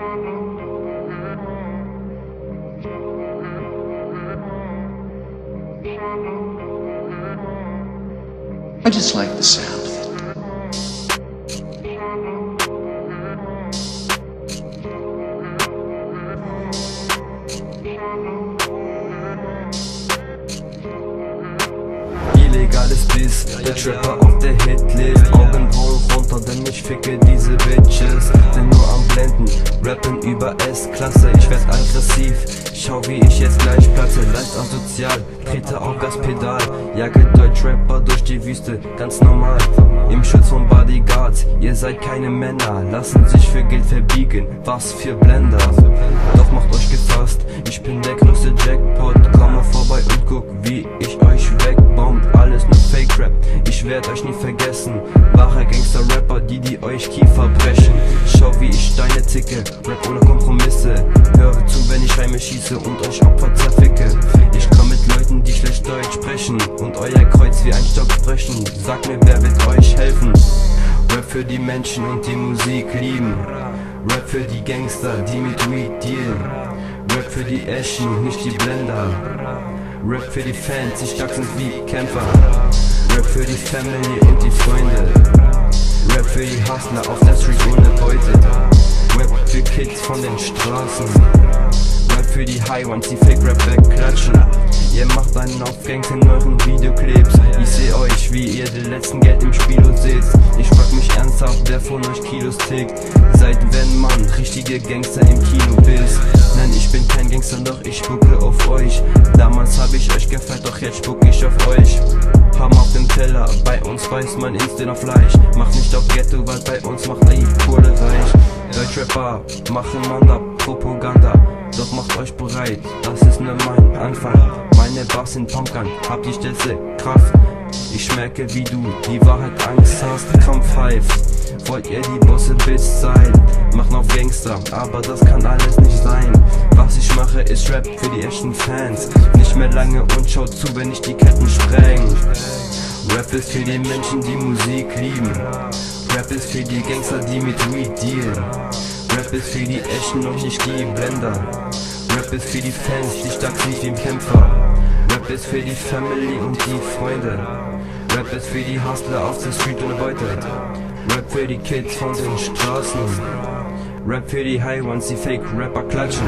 I just like the sound of it. Illegales Biss, der Trapper auf der Hitlist. Augenbrauen runter, denn ich ficke diese Bitches. Bin nur am Blenden, rappen über S-Klasse. Ich werd aggressiv, schau wie ich jetzt gleich platze. Leicht asozial, trete auf Gaspedal. Jage Deutschrapper durch die Wüste, ganz normal. Im Schutz von Bodyguards, ihr seid keine Männer. Lassen sich für Geld verbiegen, was für Blender. Doch macht euch gefasst, ich bin der größte Jackpot. Komme vorbei und guck, wie ich euch wegbombt. Alles nur Fake-Rap, ich werd euch nie vergessen. Wahre Gangster-Rapper, die euch Kiefer brechen. Schau wie ich Steine zicke, Rap ohne Kompromisse. Höre zu, wenn ich Reime schieße und euch Opfer zerficke. Ich komm mit Leuten, die schlecht Deutsch sprechen und euer Kreuz wie ein Stock brechen. Sag mir, wer wird euch helfen? Rap für die Menschen und die Musik lieben. Rap für die Gangster, die mit Weed dealen. Rap für die Eschen, nicht die Blender. Rap für die Fans, die stark sind wie Kämpfer. Rap für die Family und die Freunde. Rap für die Hustler auf der Street ohne Beute. Rap für Kids von den Straßen. Rap für die High Ones, die Fake Rap wegklatschen. Ihr macht einen auf Gangs in euren Videoclips. Ich seh euch, wie ihr den letzten Geld im Spielo seht. Ich frag mich ernsthaft, wer von euch Kilos tickt. Seit wenn man richtige Gangster im Kino bist. Nein, ich bin kein Gangster, doch ich spucke auf euch. Damals hab ich euch gefeiert, doch jetzt spuck ich auf euch. Hammer auf dem Teller, bei uns beißt man instant auf Fleisch. Mach nicht auf Ghetto, weil bei uns macht die Kohle reich. Deutschrapper machen man da Propaganda. Doch macht euch bereit, das ist nur mein Anfang. Meine Bars sind Pumpgun, hab die stärkste Kraft. Ich merke, wie du die Wahrheit Angst hast. Kampf pfeift, wollt ihr die Bosse bis sein? Machen auf Gangster, aber das kann alles nicht sein. Was ich mache ist Rap für die echten Fans. Nicht mehr lange und schaut zu, wenn ich die Ketten spreng. Rap ist für die Menschen, die Musik lieben. Rap ist für die Gangster, die mit Weed dealen. Rap ist für die Echten und nicht die Blender. Rap ist für die Fans, die stark sind wie ein Kämpfer. Rap ist für die Family und die Freunde. Rap ist für die Hustler auf der Street ohne Beute. Rap für die Kids von den Straßen. Rap für die High Ones, die Fake Rapper klatschen.